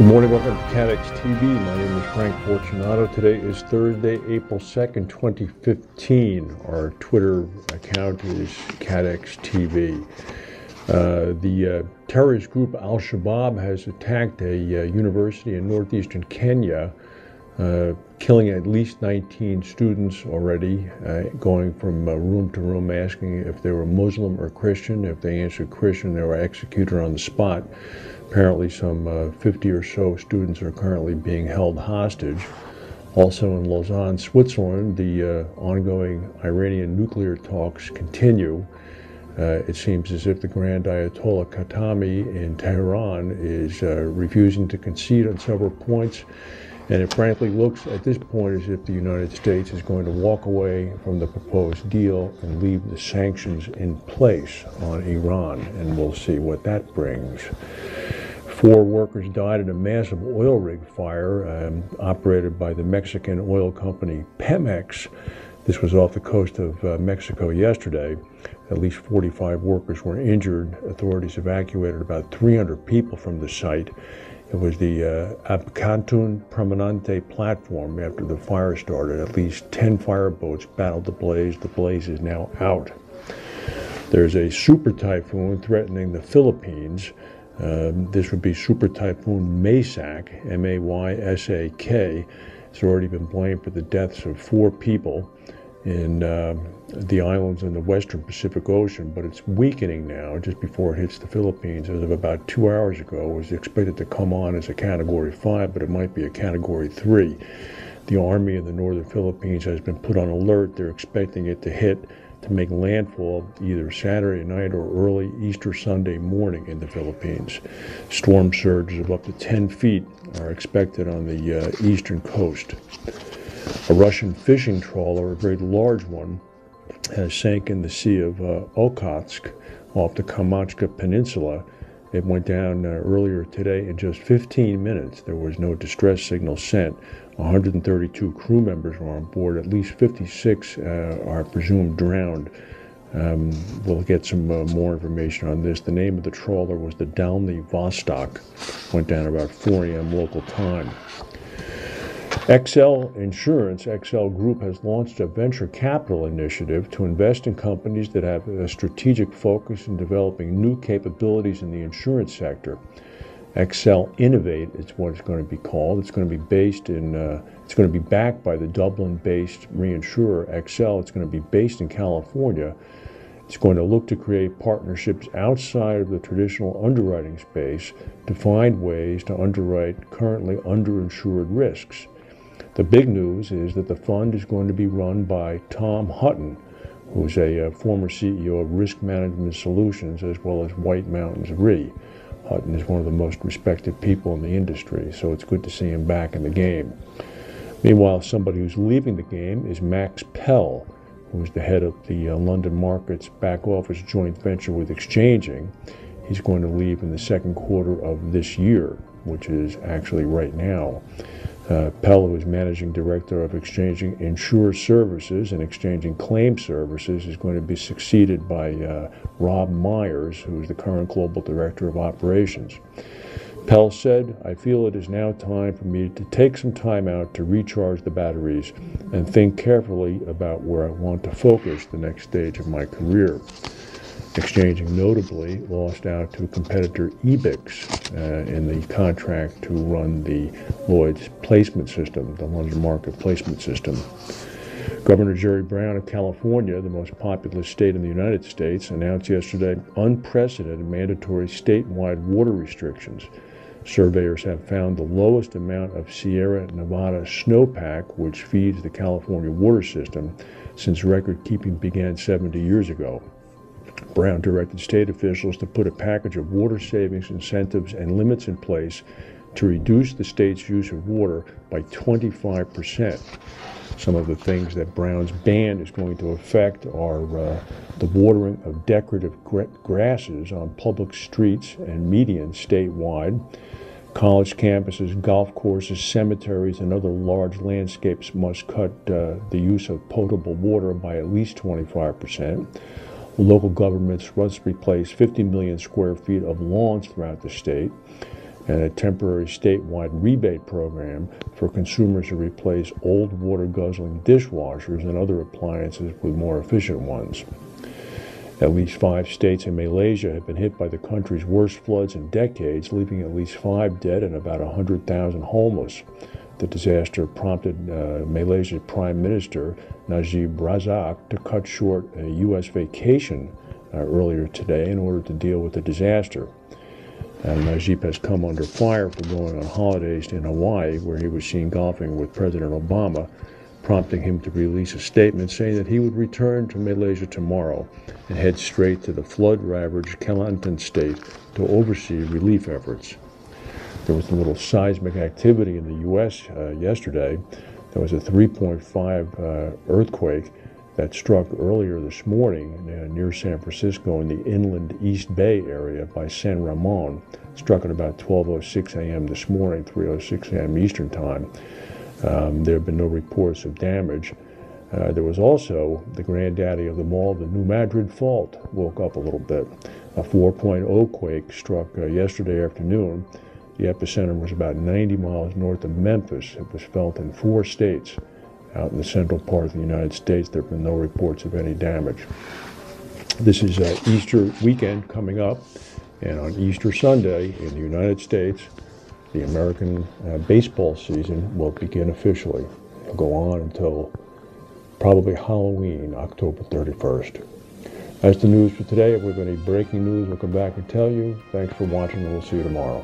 Good morning, welcome to Catex TV. My name is Frank Fortunato. Today is Thursday, April 2nd, 2015. Our Twitter account is Catex TV. The terrorist group al-shabab has attacked a university in northeastern Kenya, killing at least 19 students already, going from room to room asking if they were Muslim or Christian. If they answered Christian, they were executed on the spot. Apparently some 50 or so students are currently being held hostage. Also in Lausanne, Switzerland, the ongoing Iranian nuclear talks continue. It seems as if the Grand Ayatollah Khatami in Tehran is refusing to concede on several points. And it frankly looks at this point as if the United States is going to walk away from the proposed deal and leave the sanctions in place on Iran. And we'll see what that brings. 4 workers died in a massive oil rig fire operated by the Mexican oil company Pemex. This was off the coast of Mexico yesterday. At least 45 workers were injured. Authorities evacuated about 300 people from the site. It was the Catun Permanente platform after the fire started. At least 10 fireboats battled the blaze. The blaze is now out. There's a super typhoon threatening the Philippines. This would be Super Typhoon Maysak, M-A-Y-S-A-K. It's already been blamed for the deaths of 4 people in the islands in the western Pacific Ocean, but it's weakening now just before it hits the Philippines. As of about 2 hours ago, it was expected to come on as a Category 5, but it might be a Category 3. The Army in the northern Philippines has been put on alert. They're expecting it to make landfall either Saturday night or early Easter Sunday morning in the Philippines. Storm surges of up to 10 feet are expected on the eastern coast. A Russian fishing trawler, a very large one, has sank in the Sea of Okhotsk off the Kamchatka Peninsula. It went down earlier today in just 15 minutes. There was no distress signal sent. 132 crew members were on board. At least 56 are presumed drowned. We'll get some more information on this. The name of the trawler was the Dalny Vostok. Went down about 4 a.m. local time. XL Group has launched a venture capital initiative to invest in companies that have a strategic focus in developing new capabilities in the insurance sector. XL Innovate is what it's going to be called. It's going to be based in, it's going to be backed by the Dublin-based reinsurer XL. It's going to be based in California. It's going to look to create partnerships outside of the traditional underwriting space to find ways to underwrite currently underinsured risks. The big news is that the fund is going to be run by Tom Hutton, who's a former CEO of Risk Management Solutions as well as White Mountains Re. Hutton is one of the most respected people in the industry, so it's good to see him back in the game. Meanwhile, somebody who's leaving the game is Pell, who's the head of the London market's back office joint venture with Xchanging. He's going to leave in the second quarter of this year, which is actually right now. Pell, who is managing director of Xchanging Insured Services and Xchanging Claim Services, is going to be succeeded by Rob Myers, who is the current global director of operations. Pell said, "I feel it is now time for me to take some time out to recharge the batteries and think carefully about where I want to focus the next stage of my career." Xchanging notably lost out to competitor Ebix in the contract to run the Lloyd's placement system, the London market placement system. Governor Jerry Brown of California, the most populous state in the United States, announced yesterday unprecedented mandatory statewide water restrictions. Surveyors have found the lowest amount of Sierra Nevada snowpack, which feeds the California water system, since record keeping began 70 years ago. Brown directed state officials to put a package of water savings incentives and limits in place to reduce the state's use of water by 25%. Some of the things that Brown's ban is going to affect are the watering of decorative grasses on public streets and medians statewide. College campuses, golf courses, cemeteries, and other large landscapes must cut the use of potable water by at least 25%. Local governments must replace 50 million square feet of lawns throughout the state. and a temporary statewide rebate program for consumers to replace old water-guzzling dishwashers and other appliances with more efficient ones. At least 5 states in Malaysia have been hit by the country's worst floods in decades, leaving at least 5 dead and about 100,000 homeless. The disaster prompted Malaysia's Prime Minister, Najib Razak, to cut short a U.S. vacation earlier today in order to deal with the disaster. Najib has come under fire for going on holidays in Hawaii, where he was seen golfing with President Obama, prompting him to release a statement saying that he would return to Malaysia tomorrow and head straight to the flood-ravaged Kelantan state to oversee relief efforts. There was a little seismic activity in the U.S. Yesterday. There was a 3.5 earthquake that struck earlier this morning near San Francisco in the inland East Bay area by San Ramon. It struck at about 12:06 a.m. this morning, 3:06 a.m. Eastern Time. There have been no reports of damage. There was also the granddaddy of them all, the New Madrid fault, woke up a little bit. A 4.0 quake struck yesterday afternoon. The epicenter was about 90 miles north of Memphis. It was felt in 4 states. Out in the central part of the United States, there have been no reports of any damage. This is Easter weekend coming up, and on Easter Sunday in the United States, the American baseball season will begin officially. It'll go on until probably Halloween, October 31st. That's the news for today. If we have any breaking news, we'll come back and tell you. Thanks for watching, and we'll see you tomorrow.